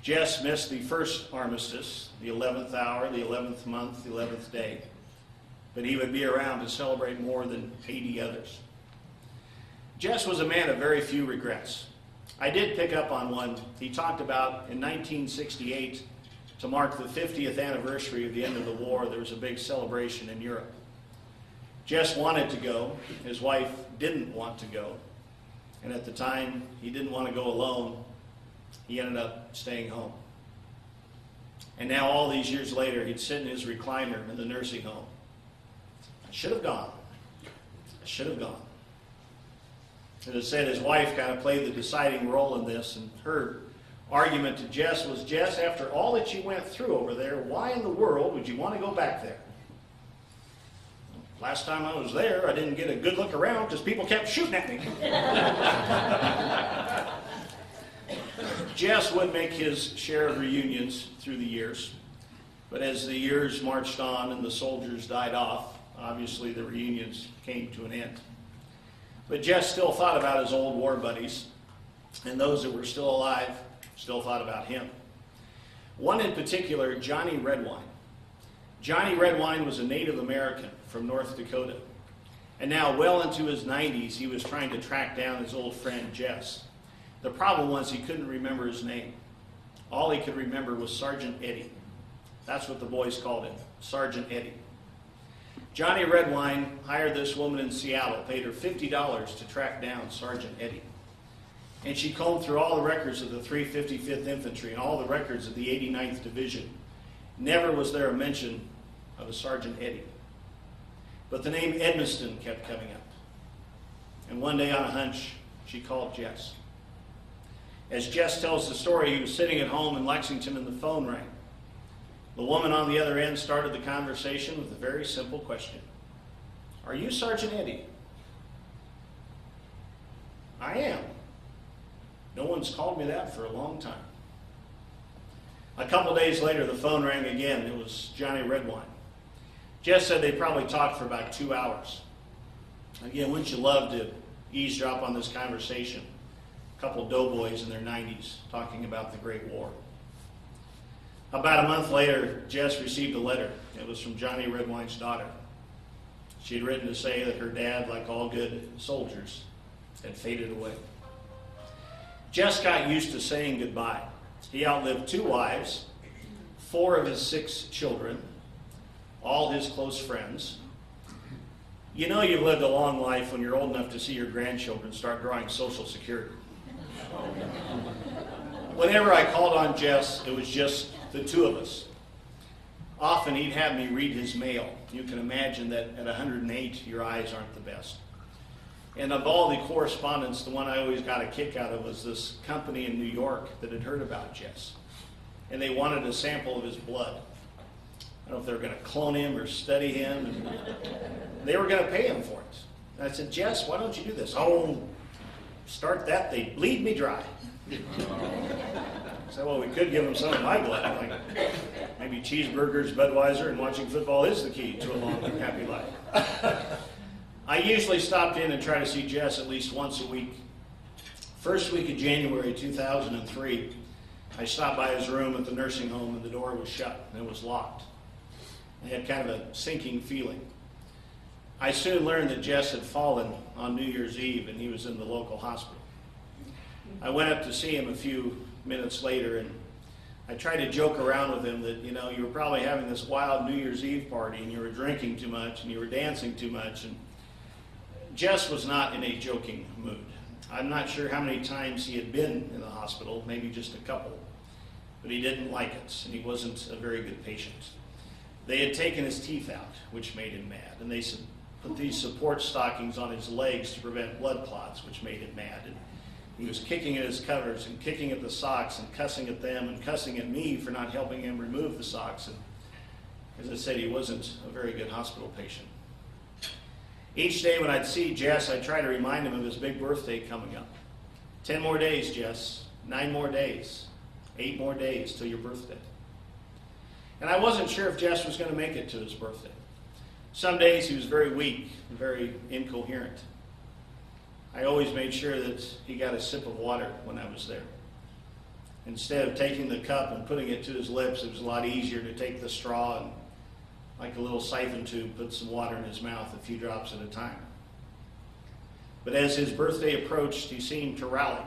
Jess missed the first armistice, the 11th hour, the 11th month, the 11th day, but he would be around to celebrate more than 80 others. Jess was a man of very few regrets. I did pick up on one. He talked about in 1968, to mark the 50th anniversary of the end of the war, there was a big celebration in Europe. Jess wanted to go. His wife didn't want to go. And at the time, he didn't want to go alone. He ended up staying home. And now, all these years later, he'd sit in his recliner in the nursing home. I should have gone. I should have gone. As I said, his wife kind of played the deciding role in this, and her argument to Jess was, Jess, after all that you went through over there, why in the world would you want to go back there? Last time I was there, I didn't get a good look around because people kept shooting at me. Jess would make his share of reunions through the years, but as the years marched on and the soldiers died off, obviously the reunions came to an end. But Jess still thought about his old war buddies, and those that were still alive still thought about him. One in particular, Johnny Redwine. Johnny Redwine was a Native American from North Dakota, and now well into his 90s, he was trying to track down his old friend Jess. The problem was he couldn't remember his name. All he could remember was Sergeant Eddie. That's what the boys called him, Sergeant Eddie. Johnny Redwine hired this woman in Seattle, paid her $50 to track down Sergeant Eddie. And she combed through all the records of the 355th Infantry and all the records of the 89th Division. Never was there a mention of a Sergeant Eddie. But the name Edmiston kept coming up. And one day on a hunch, she called Jess. As Jess tells the story, he was sitting at home in Lexington and the phone rang. The woman on the other end started the conversation with a very simple question. Are you Sergeant Eddie? I am. No one's called me that for a long time. A couple days later, the phone rang again. It was Johnny Redwine. Jess said they probably talked for about 2 hours. Again, wouldn't you love to eavesdrop on this conversation? A couple doughboys in their 90s talking about the Great War. About a month later, Jess received a letter. It was from Johnny Redwine's daughter. She had written to say that her dad, like all good soldiers, had faded away. Jess got used to saying goodbye. He outlived 2 wives, 4 of his 6 children, all his close friends. You know you've lived a long life when you're old enough to see your grandchildren start drawing Social Security. Whenever I called on Jess, it was just the 2 of us. Often he'd have me read his mail. You can imagine that at 108, your eyes aren't the best. And of all the correspondence, the one I always got a kick out of was this company in New York that had heard about Jess. And they wanted a sample of his blood. I don't know if they were going to clone him or study him. And they were going to pay him for it. And I said, Jess, why don't you do this? Oh, start that. They bleed me dry. I said, well, we could give him some of my blood. I'm like, maybe cheeseburgers, Budweiser, and watching football is the key to a long and happy life. I usually stopped in and tried to see Jess at least once a week. First week of January 2003, I stopped by his room at the nursing home and the door was shut and it was locked. I had kind of a sinking feeling. I soon learned that Jess had fallen on New Year's Eve and he was in the local hospital. I went up to see him a few minutes later and I tried to joke around with him that, you know, you were probably having this wild New Year's Eve party and you were drinking too much and you were dancing too much. And Jess was not in a joking mood. I'm not sure how many times he had been in the hospital, maybe just a couple, but he didn't like it, and he wasn't a very good patient. They had taken his teeth out, which made him mad, and they put these support stockings on his legs to prevent blood clots, which made him mad. And he was kicking at his covers and kicking at the socks and cussing at them and cussing at me for not helping him remove the socks. And as I said, he wasn't a very good hospital patient. Each day when I'd see Jess, I'd try to remind him of his big birthday coming up. 10 more days, Jess. 9 more days. 8 more days till your birthday. And I wasn't sure if Jess was going to make it to his birthday. Some days he was very weak and very incoherent. I always made sure that he got a sip of water when I was there. Instead of taking the cup and putting it to his lips, it was a lot easier to take the straw and, like a little siphon tube, put some water in his mouth, a few drops at a time. But as his birthday approached, he seemed to rally.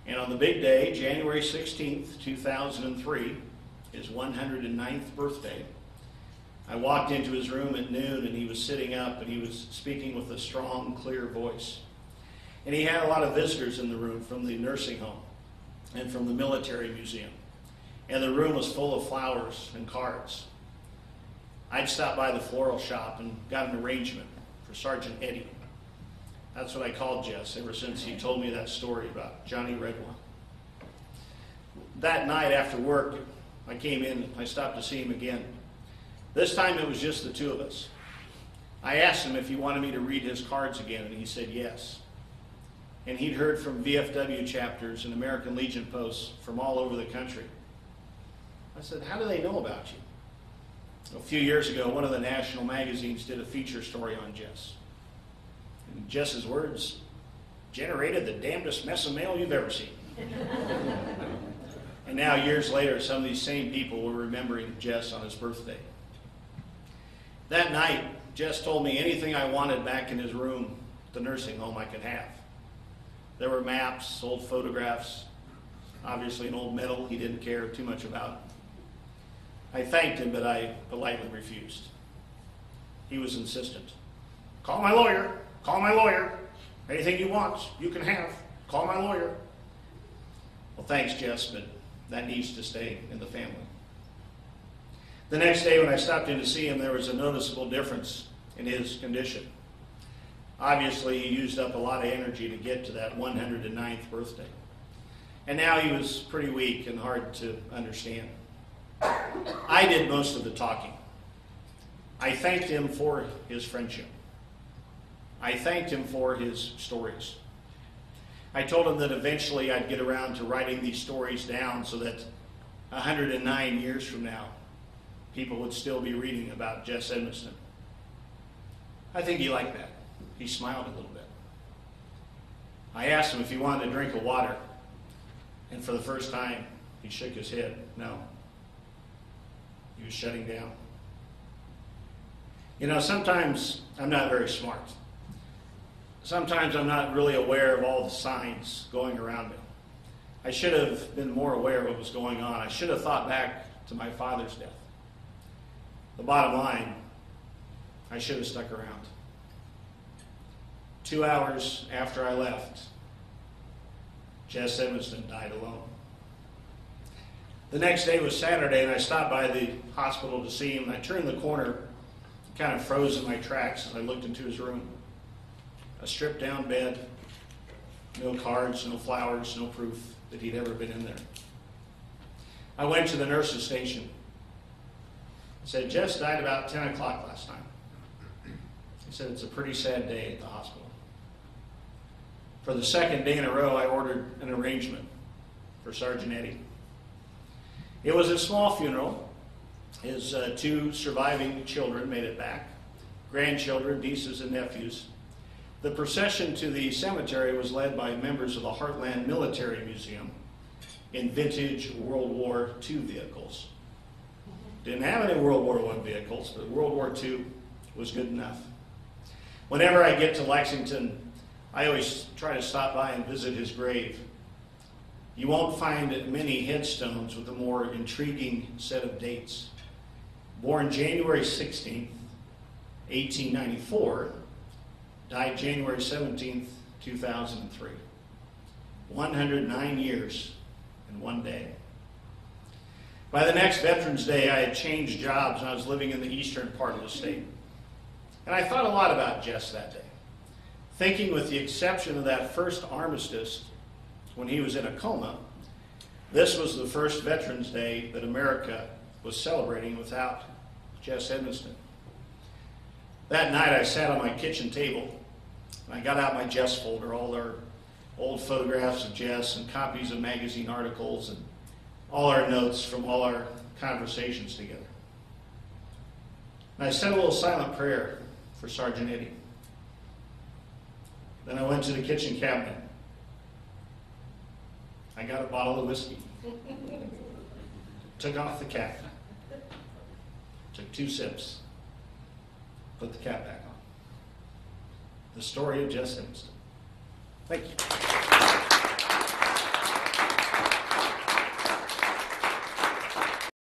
And on the big day, January 16th, 2003, his 109th birthday, I walked into his room at noon, and he was sitting up, and he was speaking with a strong, clear voice. And he had a lot of visitors in the room from the nursing home and from the military museum. And the room was full of flowers and cards. I'd stopped by the floral shop and got an arrangement for Sergeant Eddie. That's what I called Jess ever since he told me that story about Johnny Redwine. That night after work, I came in, I stopped to see him again. This time it was just the two of us. I asked him if he wanted me to read his cards again, and he said yes. And he'd heard from VFW chapters and American Legion posts from all over the country. I said, how do they know about you? A few years ago, one of the national magazines did a feature story on Jess. And Jess's words generated the damnedest mess of mail you've ever seen. And now, years later, some of these same people were remembering Jess on his birthday. That night, Jess told me anything I wanted back in his room, the nursing home, I could have. There were maps, old photographs, obviously an old medal he didn't care too much about. I thanked him, but I politely refused. He was insistent. Call my lawyer. Call my lawyer. Anything you want, you can have. Call my lawyer. Well, thanks, Jess, but that needs to stay in the family. The next day when I stopped in to see him, there was a noticeable difference in his condition. Obviously, he used up a lot of energy to get to that 109th birthday. And now he was pretty weak and hard to understand. I did most of the talking. I thanked him for his friendship. I thanked him for his stories. I told him that eventually I'd get around to writing these stories down so that 109 years from now, people would still be reading about Jess Edmiston. I think he liked that. He smiled a little bit. I asked him if he wanted a drink of water, and for the first time, he shook his head. No. He was shutting down. You know, sometimes I'm not very smart. Sometimes I'm not really aware of all the signs going around me. I should have been more aware of what was going on. I should have thought back to my father's death. The bottom line, I should have stuck around. 2 hours after I left, Jess Edmiston died alone. The next day was Saturday, and I stopped by the hospital to see him, and I turned the corner, kind of froze in my tracks as I looked into his room. A stripped-down bed, no cards, no flowers, no proof that he'd ever been in there. I went to the nurse's station. I said, Jess died about 10 o'clock last time. He said, it's a pretty sad day at the hospital. For the second day in a row, I ordered an arrangement for Sergeant Eddie. It was a small funeral. His 2 surviving children made it back, grandchildren, nieces and nephews. The procession to the cemetery was led by members of the Heartland Military Museum in vintage World War II vehicles. Didn't have any World War I vehicles, but World War II was good enough. Whenever I get to Lexington, I always try to stop by and visit his grave. You won't find many headstones with a more intriguing set of dates. Born January 16th, 1894, died January 17th, 2003. 109 years in one day. By the next Veterans Day, I had changed jobs and I was living in the eastern part of the state. And I thought a lot about Jess that day, thinking with the exception of that first armistice when he was in a coma, this was the first Veterans Day that America was celebrating without Jess Edmiston. That night I sat on my kitchen table and I got out my Jess folder, all our old photographs of Jess and copies of magazine articles and all our notes from all our conversations together. And I said a little silent prayer for Sergeant Eddie. Then I went to the kitchen cabinet. I got a bottle of whiskey. Took off the cap. Took 2 sips. Put the cap back on. The story of Jess Hiddleston. Thank you.